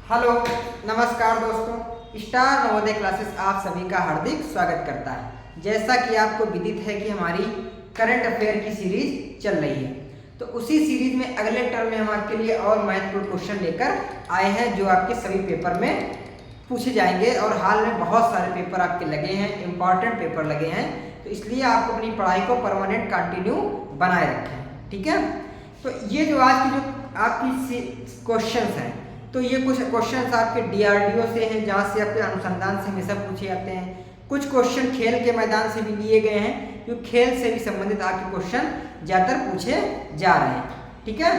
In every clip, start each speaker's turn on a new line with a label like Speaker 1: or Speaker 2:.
Speaker 1: Hello, नमस्कार दोस्तों। Star Navodaya classes आप सभी का हार्दिक स्वागत करता है। जैसा कि आपको विदित है कि हमारी करंट अफेयर की सीरीज चल रही है, तो उसी सीरीज में अगले टर्म में हम आपके लिए और महत्वपूर्ण क्वेश्चन लेकर आए हैं जो आपके सभी पेपर में पूछे जाएंगे। और हाल में बहुत सारे पेपर आपके लगे हैं, इम्पॉर्टेंट पेपर लगे हैं, तो इसलिए आप अपनी पढ़ाई को परमानेंट कंटिन्यू बनाए रखें। ठीक है, तो ये जो आज की जो आपकी क्वेश्चंस हैं, तो ये कुछ क्वेश्चंस आपके डीआरडीओ से हैं, जहाँ से आपके अनुसंधान से हमेशा पूछे जाते हैं। कुछ क्वेश्चन खेल के मैदान से भी लिए गए हैं, क्योंकि खेल से भी संबंधित आपके क्वेश्चन ज़्यादातर पूछे जा रहे हैं। ठीक है,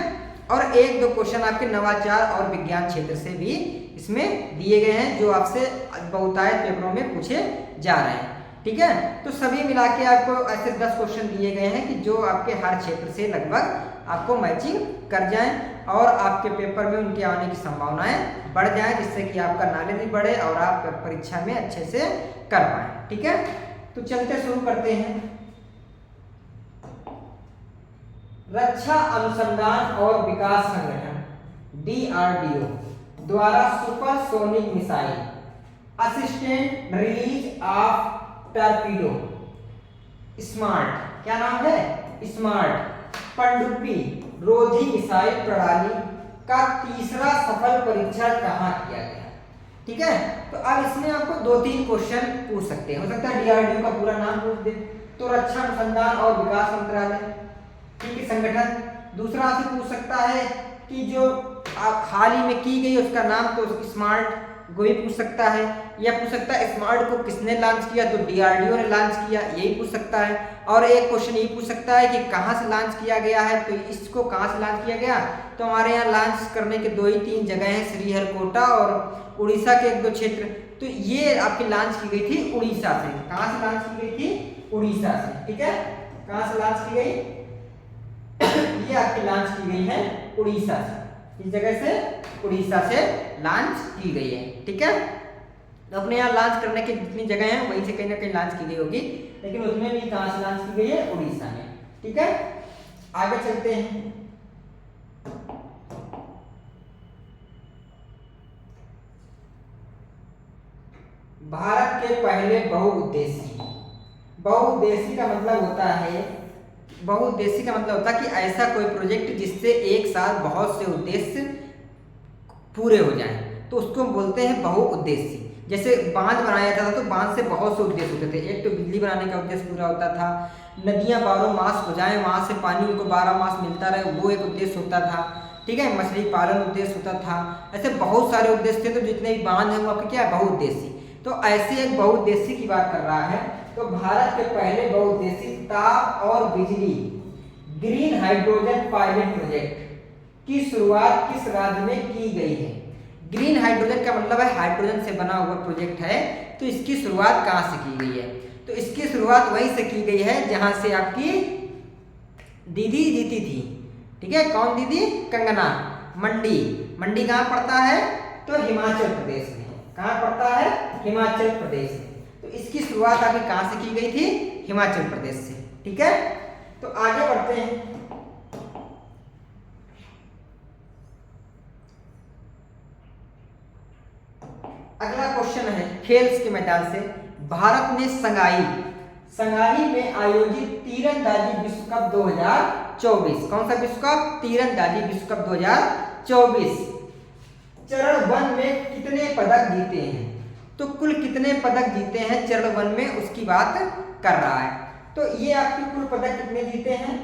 Speaker 1: और एक दो क्वेश्चन आपके नवाचार और विज्ञान क्षेत्र से भी इसमें दिए गए हैं, जो आपसे बहुतायत पेपरों में पूछे जा रहे हैं। ठीक है, तो सभी मिला के आपको ऐसे 10 क्वेश्चन दिए गए हैं कि जो आपके हर क्षेत्र से लगभग आपको मैचिंग कर जाएं और आपके पेपर में उनके आने की संभावनाएं बढ़ जाएं, जिससे कि आपका नॉलेज भी बढ़े और आप परीक्षा में अच्छे से कर पाएं। ठीक है, तो चलते शुरू करते हैं। रक्षा अनुसंधान और विकास संगठन डीआरडीओ द्वारा supersonic missile assistant release of torpedo smart, क्या नाम है, स्मार्ट पनडुब्बी रोधी मिसाइल प्रणाली का तीसरा सफल परीक्षण कहाँ किया गया। ठीक है, तो अब इसमें आपको 2-3 क्वेश्चन पूछ सकते हैं। हो सकता है डीआरडीओ का पूरा नाम पूछ दे, तो रक्षा अनुसंधान और विकास मंत्रालय, ठीक है, संगठन। दूसरा आपसे पूछ सकता है कि जो आप हाल ही में की गई उसका नाम, तो स्मार्ट वो भी पूछ सकता है। या पूछ सकता है स्मार्ट को किसने लॉन्च किया, तो डीआरडीओ ने लॉन्च किया, यही पूछ सकता है। और एक क्वेश्चन ये पूछ सकता है कि कहाँ से लॉन्च किया गया है, तो इसको कहाँ से लॉन्च किया गया, तो हमारे यहाँ लॉन्च करने के 2 ही 3 जगह हैं, श्रीहरिकोटा और उड़ीसा के 1-2 क्षेत्र। तो ये आपकी लॉन्च की गई थी उड़ीसा से। कहाँ से लॉन्च की गई थी, उड़ीसा से। ठीक है, कहाँ से लॉन्च की गई, ये आपकी लॉन्च की गई है उड़ीसा से। इस जगह से उड़ीसा से लॉन्च की गई है। ठीक है, तो अपने यहाँ लॉन्च करने की जितनी जगह है वहीं से कहीं ना कहीं लॉन्च की गई होगी, लेकिन उसमें भी कहाँ से लॉन्च की गई है, उड़ीसा में। ठीक है, आगे चलते हैं। भारत के पहले बहुउद्देशीय का मतलब होता है, बहुउद्देशीय का मतलब होता है कि ऐसा कोई प्रोजेक्ट जिससे एक साथ बहुत से उद्देश्य पूरे हो जाएं, तो उसको हम बोलते हैं बहुउद्देशीय। जैसे बांध बनाया जाता था, तो बांध से बहुत से उद्देश्य होते थे। एक तो बिजली बनाने का उद्देश्य पूरा होता था, नदियां 12 मास हो जाएं, वहां से पानी उनको 12 मास मिलता रहे, वो एक उद्देश्य होता था। ठीक है, मछली पालन उद्देश्य होता था। ऐसे बहुत सारे उद्देश्य थे, तो जितने भी बांध हैं वो आपके क्या है, बहुउद्देशीय। तो ऐसे एक बहुउद्देशीय की बात कर रहा है, तो भारत के पहले बहुउद्देशीय ताप और बिजली ग्रीन हाइड्रोजन पायलट प्रोजेक्ट की शुरुआत किस राज्य में की गई है। ग्रीन हाइड्रोजन का मतलब है हाइड्रोजन से बना हुआ प्रोजेक्ट है, तो इसकी शुरुआत कहाँ से की गई है, तो इसकी शुरुआत वहीं से की गई है जहां से आपकी दीदी जीती थी। ठीक है, कौन दीदी, कंगना। मंडी कहाँ पड़ता है, तो हिमाचल प्रदेश में। कहाँ पड़ता है, हिमाचल प्रदेश में। तो इसकी शुरुआत आपकी कहाँ से की गई थी, हिमाचल प्रदेश से। ठीक है, तो आगे बढ़ते हैं। अगला क्वेश्चन है खेल के मैदान से। भारत ने संगाई में आयोजित तीरंदाजी विश्व कप 2024, कौन सा विश्व कप, तीरंदाजी विश्व कप 2024, चरण 1 में कितने पदक जीते हैं, तो कुल कितने पदक जीते हैं चरण 1 में, उसकी बात कर रहा है। तो ये आपके कुल पदक कितने जीते हैं,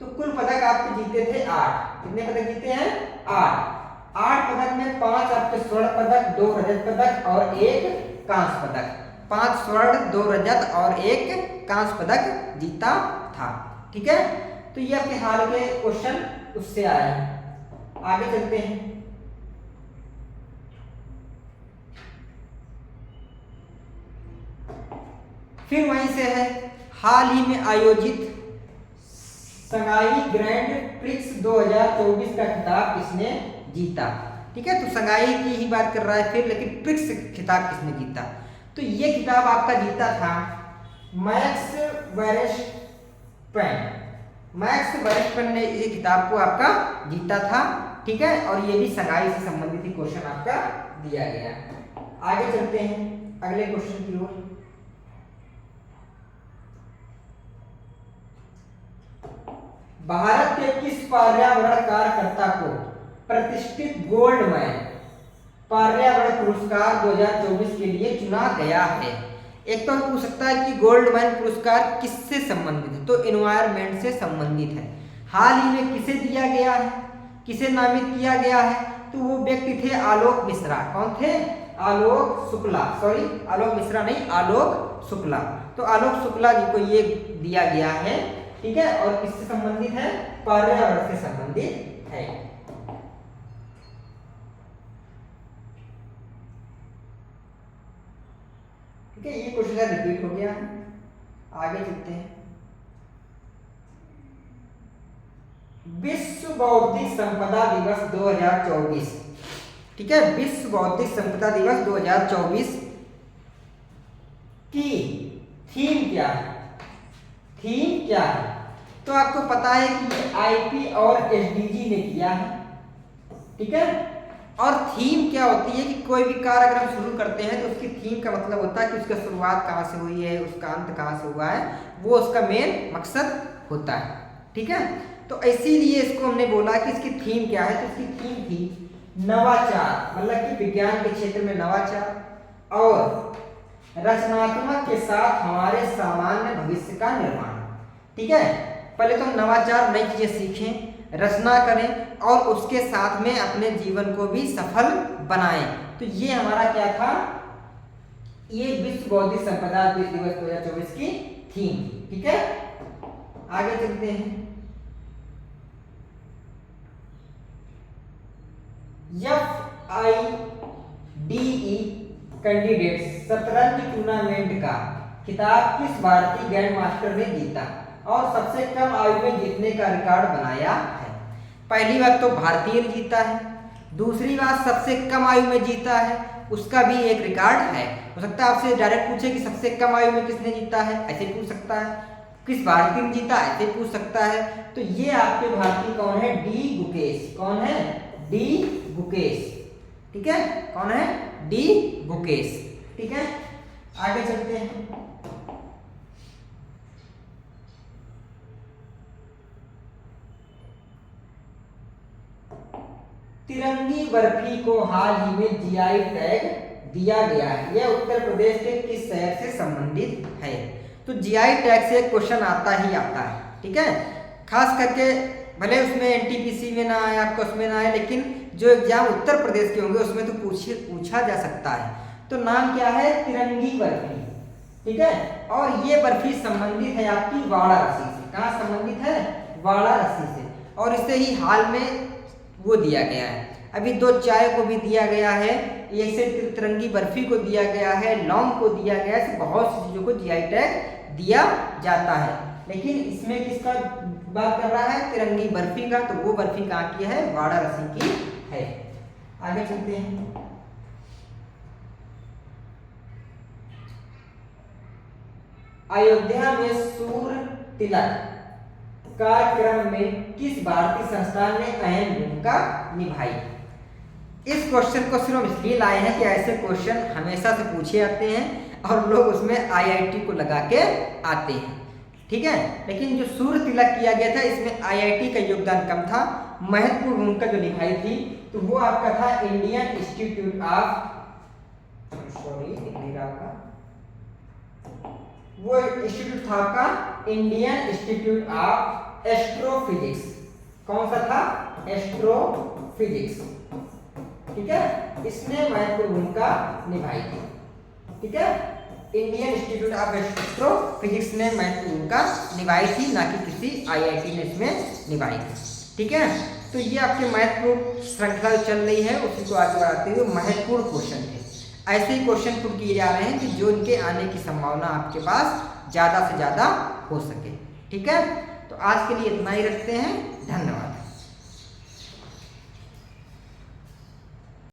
Speaker 1: तो कुल पदक आपके जीते थे 8। कितने पदक जीते हैं, 8 पदक में 5 आपके स्वर्ण पदक, 2 रजत पदक और 1 कांस्य पदक। 5 स्वर्ण, 2 रजत और 1 कांस्य पदक जीता था। ठीक है, तो ये आपके हाल के क्वेश्चन उससे आए हैं। आगे चलते हैं। फिर वहीं से है, हाल ही में आयोजित संगाई ग्रैंड प्रिक्स 2024 का खिताब किसने जीता। ठीक है, तो संगाई की ही बात कर रहा है फिर, लेकिन प्रिक्स खिताब किसने जीता, तो ये खिताब आपका जीता था मैक्स वेरस्टैपेन। मैक्स वर्स्टमैन ने ये किताब को आपका जीता था, ठीक है, और ये भी संगाई से संबंधित ही क्वेश्चन आपका दिया गया है। आगे चलते हैं अगले क्वेश्चन की ओर। भारत के किस पर्यावरण कार्यकर्ता को प्रतिष्ठित गोल्डमैन पर्यावरण पुरस्कार 2024 के लिए चुना गया है? एक तो पूछ सकता है कि गोल्डमैन पुरस्कार किससे संबंधित है, तो एनवायरनमेंट से संबंधित है। हाल ही में किसे दिया गया है, किसे नामित किया गया है? तो वो व्यक्ति थे आलोक मिश्रा। कौन थे? आलोक शुक्ला, सॉरी आलोक मिश्रा नहीं, आलोक शुक्ला। तो आलोक शुक्ला जी को ये दिया गया है, ठीक है, और किससे संबंधित है? पर्यावरण से संबंधित है। ठीक है, ये क्वेश्चन रिपीट हो गया है। आगे चलते हैं। विश्व बौद्धिक संपदा दिवस 2024, ठीक है, विश्व बौद्धिक संपदा दिवस 2024 की थीम क्या है? थीम क्या है? तो आपको पता है कि ये आईपी और एसडीजी ने किया है, ठीक है। और थीम क्या होती है कि कोई भी कार्य अगर हम शुरू करते हैं तो उसकी थीम का मतलब होता है कि उसका शुरुआत कहाँ से हुई है, उसका अंत कहाँ से हुआ है, वो उसका मेन मकसद होता है, ठीक है। तो इसीलिए इसको हमने बोला कि इसकी थीम क्या है, तो इसकी थीम थी नवाचार, मतलब कि विज्ञान के क्षेत्र में नवाचार और रचनात्मक के साथ हमारे सामान्य भविष्य का निर्माण, ठीक है। पहले तो हम नवाचार, नई चीजें सीखें, रचना करें और उसके साथ में अपने जीवन को भी सफल बनाएं। तो ये हमारा क्या था, ये विश्व बौद्धिक संपदा दिवस 2024 की थीम, ठीक है। आगे चलते हैं। FIDE कैंडिडेट्स शतरंज टूर्नामेंट का खिताब किस भारतीय ग्रैंड मास्टर ने जीता और सबसे कम आयु में जीतने का रिकॉर्ड बनाया है? पहली बात तो भारतीय ने जीता है, दूसरी बात सबसे कम आयु में जीता है, उसका भी एक रिकॉर्ड है। हो सकता है आपसे डायरेक्ट पूछे कि सबसे कम आयु में किसने जीता है, ऐसे पूछ सकता है। किस भारतीय ने जीता, ऐसे पूछ सकता है। तो ये आपके भारतीय कौन है? डी गुकेश। कौन है? डी गुकेश, ठीक है। कौन है? डी गुकेश, ठीक है। आगे चलते हैं। तिरंगी बर्फी को हाल ही में जीआई टैग दिया गया है, यह उत्तर प्रदेश के किस शहर से संबंधित है? तो जीआई टैग से क्वेश्चन आता ही आता है, ठीक है। खास करके भले उसमें एनटीपीसी में ना आए, आपको उसमें ना आए, लेकिन जो एग्जाम उत्तर प्रदेश के होंगे उसमें तो पूछा जा सकता है। तो नाम क्या है? तिरंगी बर्फी, ठीक है। और ये बर्फी संबंधित है आपकी वाराणसी से। कहाँ संबंधित है? वाराणसी से। और इसे ही हाल में वो दिया गया है। अभी दो चाय को भी दिया गया है, ऐसे तिरंगी बर्फी को दिया गया है, लौंग को दिया गया है, बहुत सी चीजों को जीआई टैग दिया जाता है। लेकिन इसमें किसका बात कर रहा है? तिरंगी बर्फी का। तो वो बर्फी कहाँ की है? वाराणसी की है। आगे चलते हैं। अयोध्या में सूर्य तिलक कार्यक्रम में किस भारतीय संस्थान ने अहम भूमिका निभाई? इस क्वेश्चन को सिर्फ इसलिए लाए हैं कि ऐसे क्वेश्चन हमेशा से पूछे जाते हैं और लोग उसमें आईआईटी को लगा के आते हैं, ठीक है। लेकिन जो सूर्य तिलक किया गया था इसमें आईआईटी का योगदान कम था। महत्वपूर्ण भूमिका जो निभाई थी तो वो आपका था इंडियन इंस्टीट्यूट ऑफ, वो इंस्टीट्यूट था आपका इंडियन इंस्टीट्यूट ऑफ एस्ट्रोफिजिक्स। कौन सा था? एस्ट्रोफिजिक्स, ठीक है। इसने महत्वपूर्ण भूमिका निभाई थी, ठीक है। इंडियन इंस्टीट्यूट ऑफ एस्ट्रोफिजिक्स ने महत्वपूर्ण भूमिका निभाई थी, ना कि किसी आईआईटी ने इसमें निभाई थी, ठीक है। तो ये आपके महत्वपूर्ण श्रृंखला चल रही है, उसी को आगे बढ़ाते हुए महत्वपूर्ण क्वेश्चन थे। ऐसे ही क्वेश्चन पुट किए जा रहे हैं कि जो इनके आने की संभावना आपके पास ज़्यादा से ज़्यादा हो सके, ठीक है। तो आज के लिए इतना ही रखते हैं, धन्यवाद।